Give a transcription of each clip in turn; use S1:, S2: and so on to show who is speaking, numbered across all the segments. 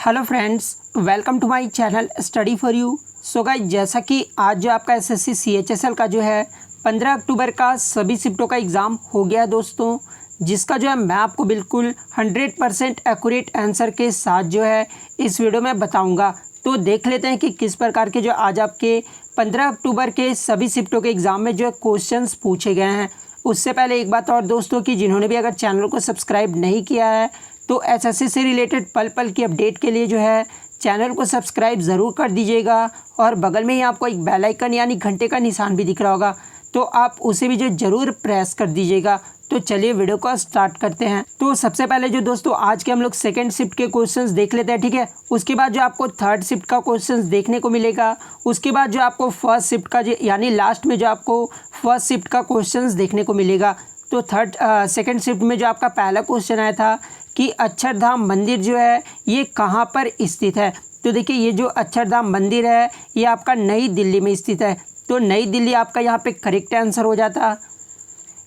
S1: Hello friends, welcome to my channel study for you. So guys, जैसा कि आज जो आपका एसएससी सीएचएसएल का जो है 15 अक्टूबर का सभी शिफ्टों का एग्ज़ाम हो गया दोस्तों, जिसका जो है मैं आपको बिल्कुल 100% एक्यूरेट आंसर के साथ जो है इस वीडियो में बताऊंगा। तो देख लेते हैं कि किस प्रकार के जो आज आपके 15 अक्टूबर के सभी शिफ्टों के एग्ज़ाम में जो है क्वेश्चंस पूछे गए हैं। उससे पहले एक बात और दोस्तों, कि जिन्होंने भी अगर चैनल को सब्सक्राइब नहीं किया है तो एसएससी से रिलेटेड पल पल की अपडेट के लिए जो है चैनल को सब्सक्राइब ज़रूर कर दीजिएगा। और बगल में ही आपको एक बेल आइकन यानी घंटे का निशान भी दिख रहा होगा, तो आप उसे भी जो ज़रूर प्रेस कर दीजिएगा। तो चलिए वीडियो को स्टार्ट करते हैं। तो सबसे पहले जो दोस्तों आज के हम लोग सेकंड शिफ्ट के क्वेश्चंस देख लेते हैं, ठीक है। उसके बाद जो आपको थर्ड शिफ्ट का क्वेश्चंस देखने को मिलेगा। उसके बाद जो आपको फर्स्ट शिफ्ट का यानी लास्ट में जो आपको फर्स्ट शिफ्ट का क्वेश्चंस देखने को मिलेगा। तो सेकंड शिफ्ट में जो आपका पहला क्वेश्चन आया था कि अक्षरधाम मंदिर जो है ये कहाँ पर स्थित है। तो देखिए, ये जो अक्षरधाम मंदिर है ये आपका नई दिल्ली में स्थित है। तो नई दिल्ली आपका यहाँ पे करेक्ट आंसर हो जाता।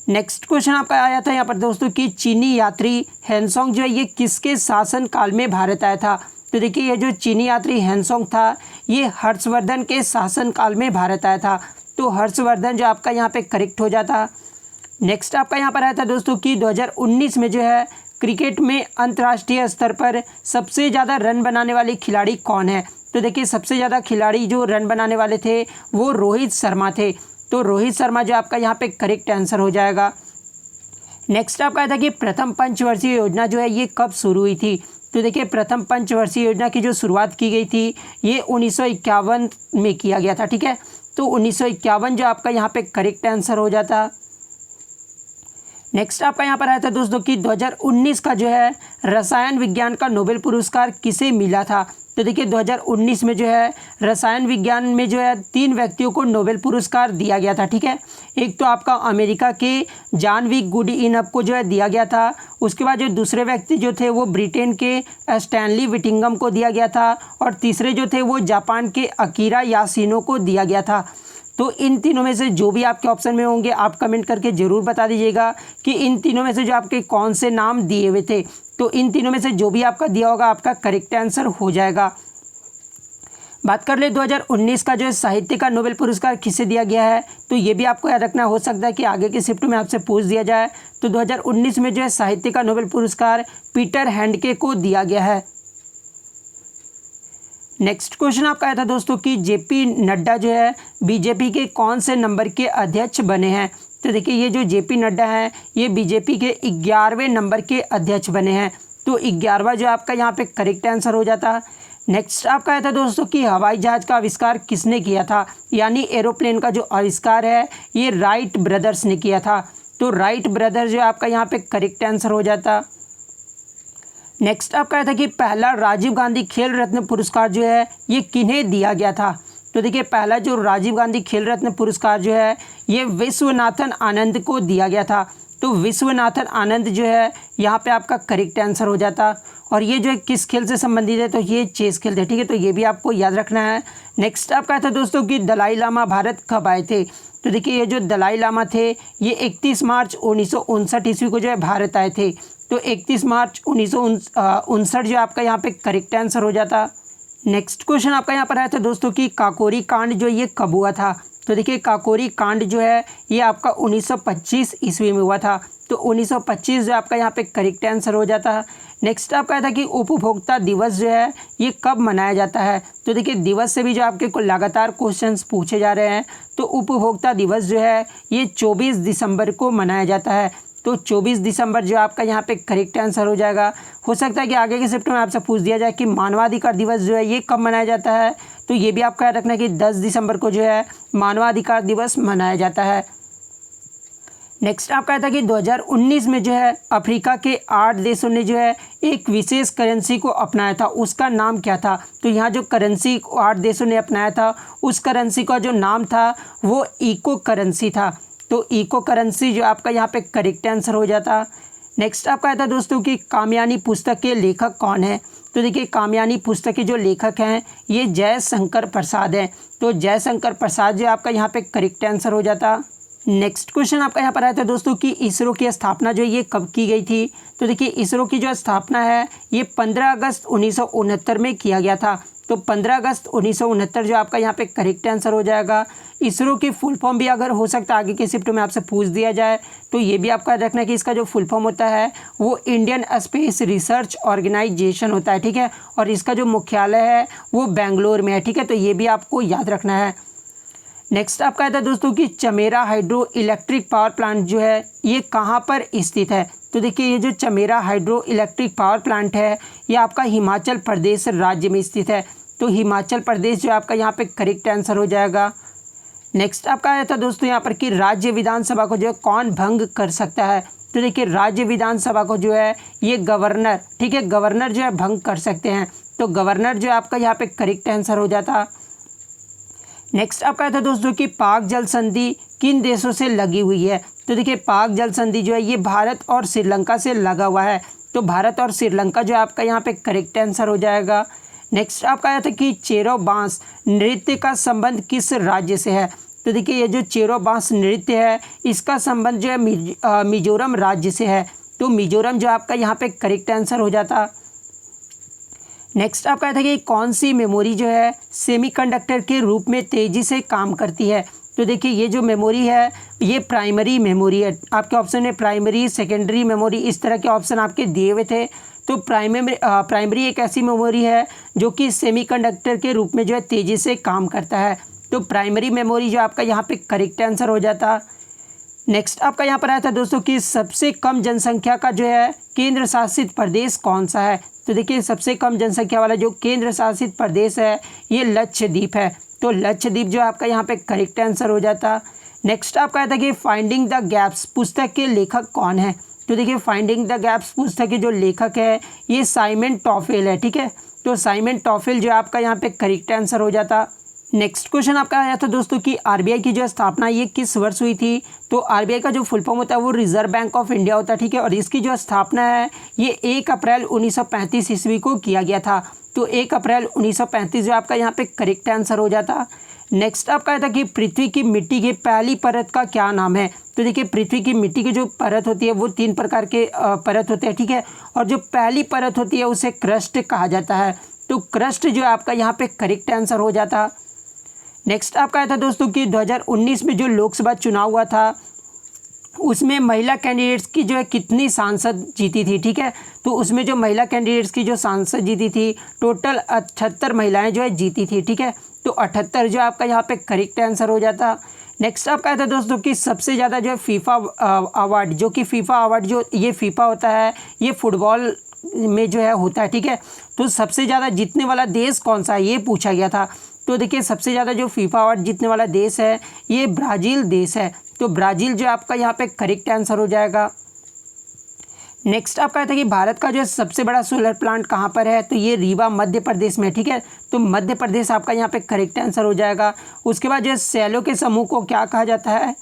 S1: नेक्स्ट क्वेश्चन आपका आया था यहाँ पर दोस्तों कि चीनी यात्री हेनसोंग जो है ये किसके शासन काल में भारत आया था। तो देखिए, ये जो चीनी यात्री हेनसोंग था ये हर्षवर्धन के शासन काल में भारत आया था। तो हर्षवर्धन जो आपका यहाँ पे करेक्ट हो जाता। नेक्स्ट आपका यहाँ पर आया था दोस्तों कि 2019 में जो है क्रिकेट में अंतर्राष्ट्रीय स्तर पर सबसे ज़्यादा रन बनाने वाले खिलाड़ी कौन है। तो देखिए, सबसे ज़्यादा खिलाड़ी जो रन बनाने वाले थे वो रोहित शर्मा थे। तो रोहित शर्मा जो आपका यहाँ पे करेक्ट आंसर हो जाएगा। नेक्स्ट आपका आया था कि प्रथम पंचवर्षीय योजना जो है ये कब शुरू हुई थी। तो देखिए, प्रथम पंचवर्षीय योजना की जो शुरुआत की गई थी ये 1951 में किया गया था, ठीक है। तो 1951 जो आपका यहाँ पे करेक्ट आंसर हो जाता। नेक्स्ट आपका यहाँ पर आया था दोस्तों कि 2019 का जो है रसायन विज्ञान का नोबेल पुरस्कार किसे मिला था। तो देखिए, 2019 में जो है रसायन विज्ञान में जो है 3 व्यक्तियों को नोबेल पुरस्कार दिया गया था, ठीक है। एक तो आपका अमेरिका के जॉन वी गुडइनफ को जो है दिया गया था। उसके बाद जो दूसरे व्यक्ति जो थे वो ब्रिटेन के स्टैनली विटिंगम को दिया गया था। और तीसरे जो थे वो जापान के अकीरा यासिनो को दिया गया था। तो इन तीनों में से जो भी आपके ऑप्शन में होंगे आप कमेंट करके ज़रूर बता दीजिएगा कि इन तीनों में से जो आपके कौन से नाम दिए हुए थे। तो इन तीनों में से जो भी आपका दिया होगा आपका करेक्ट आंसर हो जाएगा। बात कर ले 2019 का जो है साहित्य का नोबेल पुरस्कार किसे दिया गया है। तो ये भी आपको याद रखना, हो सकता है कि आगे के शिफ्ट में आपसे पूछ दिया जाए। तो 2019 में जो है साहित्य का नोबेल पुरस्कार पीटर हैंडके को दिया गया है। नेक्स्ट क्वेश्चन आपका आया था दोस्तों कि जेपी नड्डा जो है बीजेपी के कौन से नंबर के अध्यक्ष बने हैं। तो देखिए, ये जो जेपी नड्डा है ये बीजेपी के 11वें नंबर के अध्यक्ष बने हैं। तो 11वां जो आपका यहाँ पे करेक्ट आंसर हो जाता। नेक्स्ट आपका आया था दोस्तों कि हवाई जहाज़ का आविष्कार किसने किया था, यानी एरोप्लेन का जो आविष्कार है ये राइट ब्रदर्स ने किया था। तो राइट ब्रदर्स जो आपका यहाँ पे करेक्ट आंसर हो जाता। नेक्स्ट आपका था कि पहला राजीव गांधी खेल रत्न पुरस्कार जो है ये किन्हें दिया गया था। तो देखिए, पहला जो राजीव गांधी खेल रत्न पुरस्कार जो है ये विश्वनाथन आनंद को दिया गया था। तो विश्वनाथन आनंद जो है यहाँ पे आपका करेक्ट आंसर हो जाता। और ये जो है किस खेल से संबंधित है, तो ये चेस खेल थे, ठीक है। तो ये भी आपको याद रखना है। नेक्स्ट आपका था दोस्तों कि दलाई लामा भारत कब आए थे। तो देखिए, ये जो दलाई लामा थे ये 31 मार्च 1959 ईस्वी को जो है भारत आए थे। तो 31 मार्च 1959 जो आपका यहाँ पे करेक्ट आंसर हो जाता। नेक्स्ट क्वेश्चन आपका यहाँ पर आया था दोस्तों कि काकोरी कांड जो ये कब हुआ था। तो देखिए, काकोरी कांड जो है ये आपका 1925 ईस्वी में हुआ था। तो 1925 जो आपका यहाँ पे करेक्ट आंसर हो जाता। नेक्स्ट आपका आया था कि उपभोक्ता दिवस जो है ये कब मनाया जाता है। तो देखिए, दिवस से भी जो आपके को लगातार क्वेश्चंस पूछे जा रहे हैं। तो उपभोक्ता दिवस जो है ये 24 दिसंबर को मनाया जाता है। तो 24 दिसंबर जो आपका यहाँ पे करेक्ट आंसर हो जाएगा। हो सकता है कि आगे के शिफ्ट में आपसे पूछ दिया जाए कि मानवाधिकार दिवस जो है ये कब मनाया जाता है। तो ये भी आपका याद रखना है कि 10 दिसंबर को जो है मानवाधिकार दिवस मनाया जाता है। नेक्स्ट आपका था कि 2019 में जो है अफ्रीका के 8 देशों ने जो है एक विशेष करेंसी को अपनाया था, उसका नाम क्या था। तो यहाँ जो करेंसी 8 देशों ने अपनाया था उस करेंसी का जो नाम था वो इको करेंसी था। तो इको करेंसी जो आपका यहाँ पे करेक्ट आंसर हो जाता। नेक्स्ट आपका था दोस्तों कि कामयानी पुस्तक के लेखक कौन है। तो देखिए, कामयानी पुस्तक के जो लेखक हैं ये जयशंकर प्रसाद हैं। तो जयशंकर प्रसाद जो आपका यहाँ पे करेक्ट आंसर हो जाता। नेक्स्ट क्वेश्चन आपका यहाँ पर आया था दोस्तों कि इसरो की स्थापना जो है ये कब की गई थी। तो देखिए इसरो की जो स्थापना है ये 15 अगस्त 1969 में किया गया था। तो 15 अगस्त 1969 जो आपका यहाँ पे करेक्ट आंसर हो जाएगा। इसरो की फुल फॉर्म भी अगर हो सकता है आगे के शिफ्ट में आपसे पूछ दिया जाए तो ये भी आपका रखना कि इसका जो फुल फॉर्म होता है वो इंडियन स्पेस रिसर्च ऑर्गेनाइजेशन होता है, ठीक है। और इसका जो मुख्यालय है वो बेंगलोर में है, ठीक है। तो ये भी आपको याद रखना है। नेक्स्ट आपका आता है दोस्तों कि Chamera hydro electric power plant जो है ये कहाँ पर स्थित है। तो देखिए ये जो Chamera hydro electric power plant है ये आपका हिमाचल प्रदेश राज्य में स्थित है। तो हिमाचल प्रदेश जो आपका यहाँ पे करेक्ट आंसर हो जाएगा। नेक्स्ट आपका आया था दोस्तों यहाँ पर कि राज्य विधानसभा को जो है कौन भंग कर सकता है। तो देखिए राज्य विधानसभा को जो है ये गवर्नर, ठीक है, गवर्नर जो है भंग कर सकते हैं। तो गवर्नर जो आपका यहाँ पे करेक्ट आंसर हो जाता। नेक्स्ट आपका आया था दोस्तों कि पाक जल संधि किन देशों से लगी हुई है। तो देखिए पाक जल संधि जो है ये भारत और श्रीलंका से लगा हुआ है। तो भारत और श्रीलंका जो है आपका यहाँ पे करेक्ट आंसर हो जाएगा। नेक्स्ट आपका आया था कि चेरो बांस नृत्य का संबंध किस राज्य से है। तो देखिए ये जो चेरो बांस नृत्य है इसका संबंध जो है मिजोरम राज्य से है। तो मिजोरम जो आपका यहाँ पे करेक्ट आंसर हो जाता। नेक्स्ट आपका था कि कौन सी मेमोरी जो है सेमीकंडक्टर के रूप में तेज़ी से काम करती है। तो देखिए ये जो मेमोरी है ये प्राइमरी मेमोरी है। आपके ऑप्शन में प्राइमरी, सेकेंडरी मेमोरी इस तरह के ऑप्शन आपके दिए हुए थे। तो प्राइमरी एक ऐसी मेमोरी है जो कि सेमीकंडक्टर के रूप में जो है तेज़ी से काम करता है। तो प्राइमरी मेमोरी जो आपका यहाँ पे करेक्ट आंसर हो जाता। नेक्स्ट आपका यहाँ पर आया था दोस्तों कि सबसे कम जनसंख्या का जो है केंद्र शासित प्रदेश कौन सा है। तो देखिए सबसे कम जनसंख्या वाला जो केंद्र शासित प्रदेश है ये लक्षद्वीप है। तो लक्षद्वीप जो आपका यहाँ पे करेक्ट आंसर हो जाता। नेक्स्ट आपका आया था कि फाइंडिंग द गैप्स पुस्तक के लेखक कौन है। तो देखिए फाइंडिंग द गैप्स पुस्तक के जो लेखक है ये साइमन टॉफेल है, ठीक है। तो साइमन टॉफेल जो आपका यहाँ पे करेक्ट आंसर हो जाता। नेक्स्ट क्वेश्चन आपका आया था दोस्तों कि आरबीआई की जो स्थापना ये किस वर्ष हुई थी। तो आरबीआई का जो फुल फॉर्म होता है वो रिजर्व बैंक ऑफ इंडिया होता है, ठीक है। और इसकी जो स्थापना है ये 1 अप्रैल 1935 ईस्वी को किया गया था। तो 1 अप्रैल 1935 जो आपका यहाँ पे करेक्ट आंसर हो जाता। नेक्स्ट आपका आया था कि पृथ्वी की मिट्टी की पहली परत का क्या नाम है। तो देखिए पृथ्वी की मिट्टी की जो परत होती है वो 3 प्रकार के परत होते हैं, ठीक है। और जो पहली परत होती है उसे क्रस्ट कहा जाता है। तो क्रस्ट जो आपका यहाँ पे करेक्ट आंसर हो जाता। नेक्स्ट आपका आया था दोस्तों कि 2019 में जो लोकसभा चुनाव हुआ था उसमें महिला कैंडिडेट्स की जो है कितनी सांसद जीती थी, ठीक है। तो उसमें जो महिला कैंडिडेट्स की जो सांसद जीती थी टोटल 78 महिलाएं जो है जीती थी, ठीक है। तो 78 जो आपका यहाँ पे करेक्ट आंसर हो जाता। नेक्स्ट आपका आया था दोस्तों कि सबसे ज़्यादा जो है फीफा अवार्ड, जो कि फीफा अवार्ड जो ये फीफा होता है ये फुटबॉल में जो है होता है, ठीक है। तो सबसे ज़्यादा जीतने वाला देश कौन सा है ये पूछा गया था। तो देखिए सबसे ज़्यादा जो फीफा अवार्ड जीतने वाला देश है ये ब्राज़ील देश है। तो ब्राज़ील जो आपका यहाँ पे करेक्ट आंसर हो जाएगा। नेक्स्ट आपका था कि भारत का जो सबसे बड़ा सोलर प्लांट कहाँ पर है। तो ये रीवा मध्य प्रदेश में, ठीक है। तो मध्य प्रदेश आपका यहाँ पे करेक्ट आंसर हो जाएगा। उसके बाद जो सैलों के समूह को क्या कहा जाता है।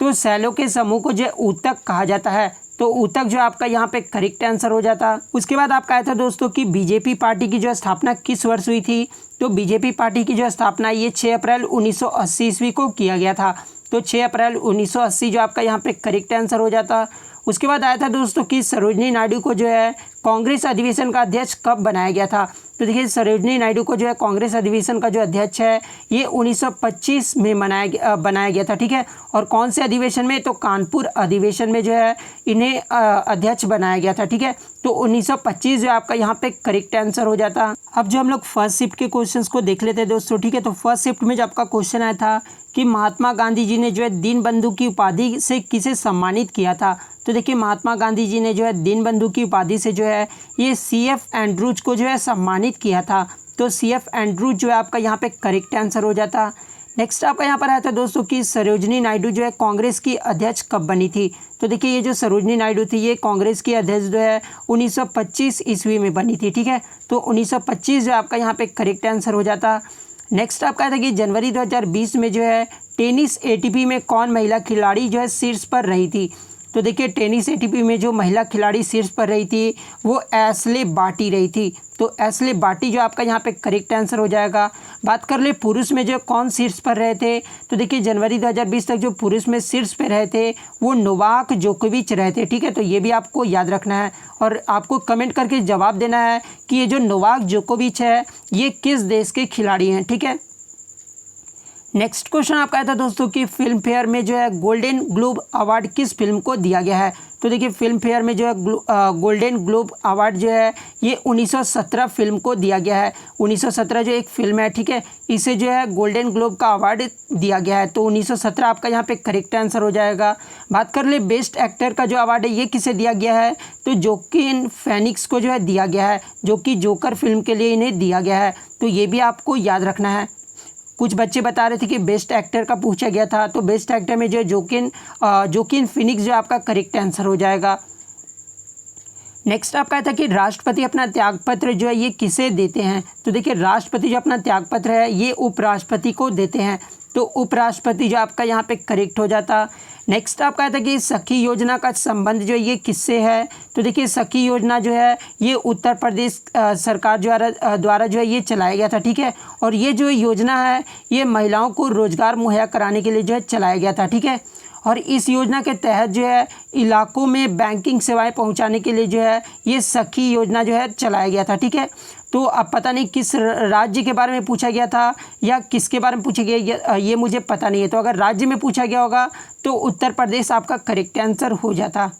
S1: तो सैलों के समूह को जो ऊतक कहा जाता है। तो ऊतक जो आपका यहाँ पे करेक्ट आंसर हो जाता। उसके बाद आपका आया था दोस्तों कि बीजेपी पार्टी की जो स्थापना किस वर्ष हुई थी। तो बीजेपी पार्टी की जो स्थापना ये 6 अप्रैल 1980 ईस्वी को किया गया था। तो 6 अप्रैल 1980 जो आपका यहाँ पे करेक्ट आंसर हो जाता। उसके बाद आया था दोस्तों कि सरोजनी नायडू को जो है कांग्रेस अधिवेशन का अध्यक्ष कब बनाया गया था। तो देखिए सरोजनी नायडू को जो है कांग्रेस अधिवेशन का जो अध्यक्ष है ये 1925 में बनाया गया था, ठीक है। और कौन से अधिवेशन में। तो कानपुर अधिवेशन में जो है इन्हें अध्यक्ष बनाया गया था, ठीक है। तो 1925 जो आपका यहाँ पे करेक्ट आंसर हो जाता। अब जो हम लोग फर्स्ट शिफ्ट के क्वेश्चंस को देख लेते हैं दोस्तों, ठीक है। तो फर्स्ट शिफ्ट में जो आपका क्वेश्चन आया था कि महात्मा गांधी जी ने जो है दीनबंधु की उपाधि से किसे सम्मानित किया था। तो देखिए महात्मा गांधी जी ने जो है दीनबंधु की उपाधि से जो है ये CF एंड्रूज को जो है सम्मानित किया था। तो CF एंड्रूज जो है आपका यहाँ पे करेक्ट आंसर हो जाता। नेक्स्ट आपका यहाँ पर आया था दोस्तों कि सरोजनी नायडू जो है कांग्रेस की अध्यक्ष कब बनी थी। तो देखिए ये जो सरोजनी नायडू थी ये कांग्रेस की अध्यक्ष जो है 1925 ईस्वी में बनी थी, ठीक है। तो 1925 जो आपका यहाँ पे करेक्ट आंसर हो जाता। नेक्स्ट आपका था कि जनवरी 2020 में जो है टेनिस ATP में कौन महिला खिलाड़ी जो है शीर्ष पर रही थी। तो देखिए टेनिस एटीपी में जो महिला खिलाड़ी शीर्ष पर रही थी वो एशले बार्टी रही थी। तो एशले बार्टी जो आपका यहाँ पे करेक्ट आंसर हो जाएगा। बात कर ले पुरुष में जो कौन शीर्ष पर रहे थे, तो देखिए जनवरी 2020 तक जो पुरुष में शीर्ष पर रहे थे वो नोवाक जोकोविच रहे थे। ठीक है, तो ये भी आपको याद रखना है और आपको कमेंट करके जवाब देना है कि ये जो नोवाक जोकोविच है ये किस देश के खिलाड़ी हैं। ठीक है, नेक्स्ट क्वेश्चन आपका आया था दोस्तों कि फिल्म फेयर में जो है गोल्डन ग्लोब अवार्ड किस फिल्म को दिया गया है। तो देखिए फिल्म फेयर में जो है गोल्डन ग्लोब अवार्ड जो है ये 1917 फिल्म को दिया गया है। 1917 जो एक फिल्म है, ठीक है, इसे जो है गोल्डन ग्लोब का अवार्ड दिया गया है। तो 1917 आपका यहाँ पे करेक्ट आंसर हो जाएगा। बात कर ले बेस्ट एक्टर का जो अवार्ड है ये किसे दिया गया है, तो जोकिन फैनिक्स को जो है दिया गया है, जो कि जोकर फिल्म के लिए इन्हें दिया गया है। तो ये भी आपको याद रखना है। कुछ बच्चे बता रहे थे कि बेस्ट एक्टर का पूछा गया था, तो बेस्ट एक्टर में जो है जोकिन फिनिक्स जो आपका करेक्ट आंसर हो जाएगा। नेक्स्ट आपका था कि राष्ट्रपति अपना त्यागपत्र जो है ये किसे देते हैं। तो देखिए राष्ट्रपति जो अपना त्यागपत्र है ये उपराष्ट्रपति को देते हैं। तो उपराष्ट्रपति जो आपका यहाँ पे करेक्ट हो जाता। नेक्स्ट आपका था कि सखी योजना का संबंध जो ये किससे है। तो देखिए सखी योजना जो है ये उत्तर प्रदेश सरकार द्वारा जो है ये चलाया गया था। ठीक है, और ये जो योजना है ये महिलाओं को रोजगार मुहैया कराने के लिए जो है चलाया गया था। ठीक है, और इस योजना के तहत जो है इलाकों में बैंकिंग सेवाएं पहुंचाने के लिए जो है ये सखी योजना जो है चलाया गया था। ठीक है, तो अब पता नहीं किस राज्य के बारे में पूछा गया था या किसके बारे में पूछा गया ये मुझे पता नहीं है। तो अगर राज्य में पूछा गया होगा तो उत्तर प्रदेश आपका करेक्ट आंसर हो जाता।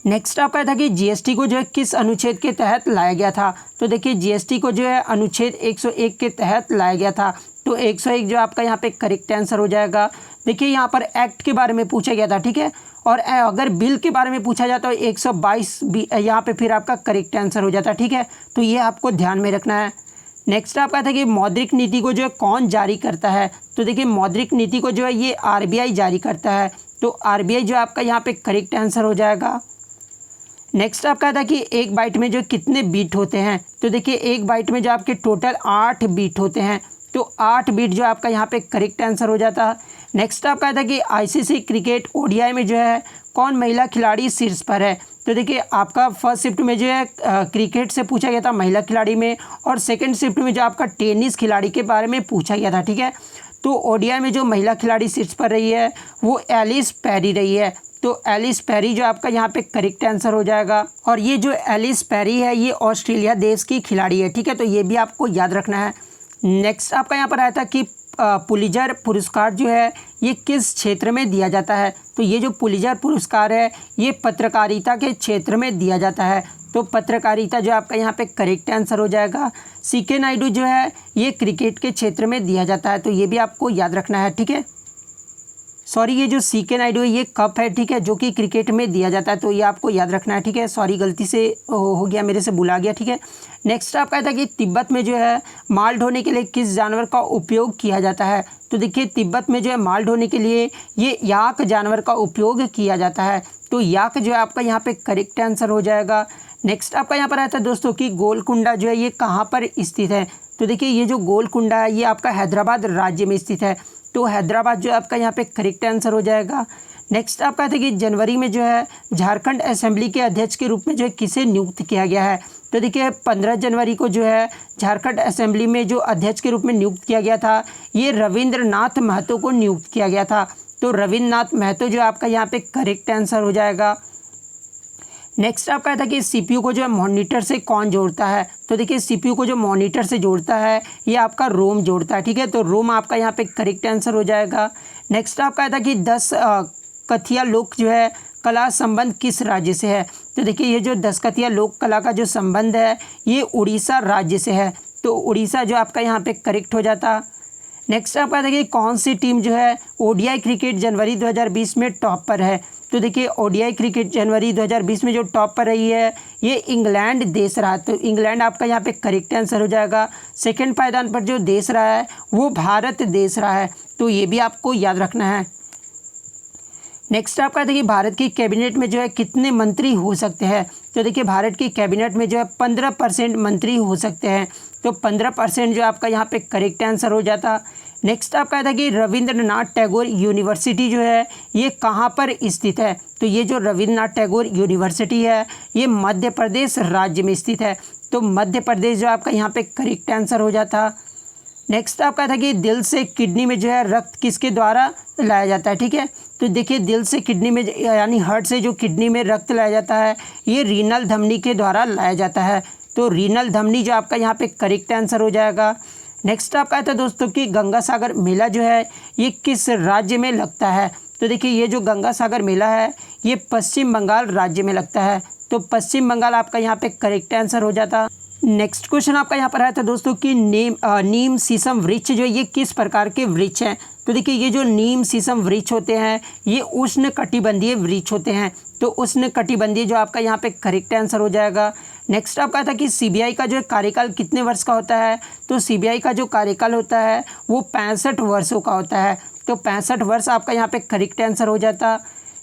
S1: नेक्स्ट आपका था कि जीएसटी को जो है किस अनुच्छेद के तहत लाया गया था। तो देखिए जीएसटी को जो है अनुच्छेद 101 के तहत लाया गया था। तो 101 जो आपका यहाँ पे करेक्ट आंसर हो जाएगा। देखिए यहाँ पर एक्ट के बारे में पूछा गया था। ठीक है, और अगर बिल के बारे में पूछा जाता है 122 यहाँ पे फिर आपका करेक्ट आंसर हो जाता है। ठीक है, तो ये आपको ध्यान में रखना है। नेक्स्ट आपका था कि मौद्रिक नीति को जो है कौन जारी करता है। तो देखिए मौद्रिक नीति को जो है ये आरबीआई जारी करता है। तो आरबीआई जो आपका यहाँ पे करेक्ट आंसर हो जाएगा। नेक्स्ट आपका था कि एक बाइट में जो कितने बीट होते हैं। तो देखिए एक बाइट में जो आपके टोटल 8 बीट होते हैं। तो 8 बीट जो आपका यहाँ पे करेक्ट आंसर हो जाता। नेक्स्ट आपका था कि आईसीसी क्रिकेट ओडीआई में जो है कौन महिला खिलाड़ी शीर्ष पर है। तो देखिए आपका फर्स्ट शिफ्ट में जो है क्रिकेट से पूछा गया था महिला खिलाड़ी में, और सेकंड शिफ्ट में जो आपका टेनिस खिलाड़ी के बारे में पूछा गया था। ठीक है, तो ओडीआई में जो महिला खिलाड़ी शीर्ष पर रही है वो एलिस पेरी रही है। तो एलिस पेरी जो आपका यहाँ पे करेक्ट आंसर हो जाएगा। और ये जो एलिस पेरी है ये ऑस्ट्रेलिया देश की खिलाड़ी है। ठीक है, तो ये भी आपको याद रखना है। नेक्स्ट आपका यहाँ पर आया था कि पुलिजर पुरस्कार जो है ये किस क्षेत्र में दिया जाता है। तो ये जो पुलिजर पुरस्कार है ये पत्रकारिता के क्षेत्र में दिया जाता है। तो पत्रकारिता जो आपका यहाँ पे करेक्ट आंसर हो जाएगा। सीके नायडू जो है ये क्रिकेट के क्षेत्र में दिया जाता है। तो ये भी आपको याद रखना है। ठीक है, सॉरी ये जो सीके नायडू है ये कप है। ठीक है, जो कि क्रिकेट में दिया जाता है। तो ये आपको याद रखना है। ठीक है, सॉरी गलती से हो गया, मेरे से भुला गया। ठीक है, नेक्स्ट आपका था कि तिब्बत में जो है माल ढोने के लिए किस जानवर का उपयोग किया जाता है। तो देखिए तिब्बत में जो है माल ढोने के लिए ये याक जानवर का उपयोग किया जाता है। तो याक जो है आपका यहाँ पे करेक्ट आंसर हो जाएगा। नेक्स्ट आपका यहाँ पर आता है दोस्तों कि गोलकुंडा जो है ये कहाँ पर स्थित है। तो देखिए ये जो गोलकुंडा है ये आपका हैदराबाद राज्य में स्थित है। तो हैदराबाद जो आपका यहाँ पे करेक्ट आंसर हो जाएगा। नेक्स्ट आपका था कि जनवरी में जो है झारखंड असेंबली के अध्यक्ष के रूप में जो है किसे नियुक्त किया गया है। तो देखिए 15 जनवरी को जो है झारखंड असेंबली में जो अध्यक्ष के रूप में नियुक्त किया गया था ये रविंद्रनाथ महतो को नियुक्त किया गया था। तो रविंद्रनाथ महतो जो आपका यहाँ पे करेक्ट आंसर हो जाएगा। नेक्स्ट आपका था कि सीपीयू को जो है मॉनिटर से कौन जोड़ता है। तो देखिए सीपीयू को जो मॉनिटर से जोड़ता है ये आपका रोम जोड़ता है। ठीक है, तो रोम आपका यहाँ पे करेक्ट आंसर हो जाएगा। नेक्स्ट आपका था कि 10 कथिया लोक जो है कला संबंध किस राज्य से है। तो देखिए ये जो 10 कथिया लोक कला का जो संबंध है ये उड़ीसा राज्य से है। तो उड़ीसा जो आपका यहाँ पे करेक्ट हो जाता। नेक्स्ट आपका देखिए कौन सी टीम जो है ओडीआई क्रिकेट जनवरी 2020 में टॉप पर है। तो देखिए ओडीआई क्रिकेट जनवरी 2020 में जो टॉप पर रही है ये इंग्लैंड देश रहा। तो इंग्लैंड आपका यहाँ पे करेक्ट आंसर हो जाएगा। सेकंड पायदान पर जो देश रहा है वो भारत देश रहा है। तो ये भी आपको याद रखना है। नेक्स्ट आपका देखिए भारत की कैबिनेट में जो है कितने मंत्री हो सकते हैं। तो देखिए भारत की कैबिनेट में जो है 15% मंत्री हो सकते हैं। तो 15% जो आपका यहाँ पे करेक्ट आंसर हो जाता। नेक्स्ट आपका आया था कि रविंद्रनाथ टैगोर यूनिवर्सिटी जो है ये कहाँ पर स्थित है। तो ये जो रविंद्रनाथ टैगोर यूनिवर्सिटी है ये मध्य प्रदेश राज्य में स्थित है। तो मध्य प्रदेश जो आपका यहाँ पे करेक्ट आंसर हो जाता। नेक्स्ट आपका था कि दिल से किडनी में जो है रक्त किसके द्वारा लाया जाता है। ठीक है, तो देखिए दिल से किडनी में यानी हार्ट से जो किडनी में रक्त लाया जाता है ये रीनल धमनी के द्वारा लाया जाता है। तो रीनल धमनी जो आपका यहाँ पे करेक्ट आंसर हो जाएगा। नेक्स्ट आपका था दोस्तों कि गंगा सागर मेला जो है ये किस राज्य में लगता है। तो देखिए ये जो गंगा सागर मेला है ये पश्चिम बंगाल राज्य में लगता है। तो पश्चिम बंगाल आपका यहाँ पे करेक्ट आंसर हो जाता। नेक्स्ट क्वेश्चन आपका यहाँ पर आया था दोस्तों कि नीम शीशम वृक्ष जो ये किस प्रकार के वृक्ष हैं। तो देखिए ये जो नीम शीशम वृक्ष होते हैं ये उष्णकटिबंधीय वृक्ष होते हैं। तो उष्णकटिबंधीय जो आपका यहाँ पे करेक्ट आंसर हो जाएगा। नेक्स्ट आपका था कि सीबीआई का जो कार्यकाल कितने वर्ष का होता है। तो सीबीआई का जो कार्यकाल होता है वो 65 वर्षों का होता है। तो 65 वर्ष आपका यहाँ पे करेक्ट आंसर हो जाता।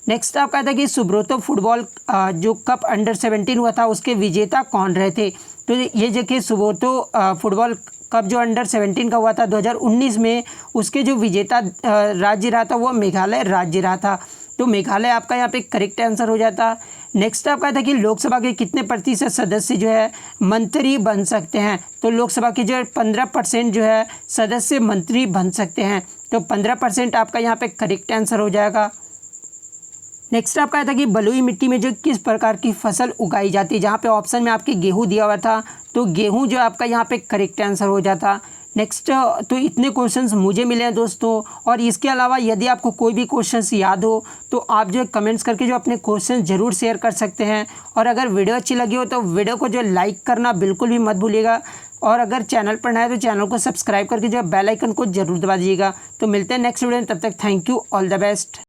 S1: नेक्स्ट आपका था कि सुब्रतो फुटबॉल जो कप अंडर-17 हुआ था उसके विजेता कौन रहे थे। तो ये देखिए सुब्रतो फुटबॉल कप जो अंडर-17 का हुआ था 2019 में उसके जो विजेता राज्य रहा था वो मेघालय राज्य रहा था। तो मेघालय आपका यहाँ पे करेक्ट आंसर हो जाता। नेक्स्ट आपका था कि लोकसभा के कितने प्रतिशत सदस्य जो है मंत्री बन सकते हैं। तो लोकसभा के जो 15% जो है सदस्य मंत्री बन सकते हैं। तो 15% आपका यहाँ पे करेक्ट आंसर हो जाएगा। नेक्स्ट आपका था कि बलुई मिट्टी में जो किस प्रकार की फसल उगाई जाती है। जहाँ पे ऑप्शन में आपके गेहूँ दिया हुआ था तो गेहूँ जो आपका यहाँ पे करेक्ट आंसर हो जाता। नेक्स्ट तो इतने क्वेश्चंस मुझे मिले हैं दोस्तों। और इसके अलावा यदि आपको कोई भी क्वेश्चंस याद हो तो आप जो कमेंट्स करके जो अपने क्वेश्चन ज़रूर शेयर कर सकते हैं। और अगर वीडियो अच्छी लगी हो तो वीडियो को जो लाइक करना बिल्कुल भी मत भूलिएगा। और अगर चैनल पर नया है तो चैनल को सब्सक्राइब करके जो बेल आइकन को जरूर दबा दीजिएगा। तो मिलते हैं नेक्स्ट वीडियो में, तब तक thank you, all the best.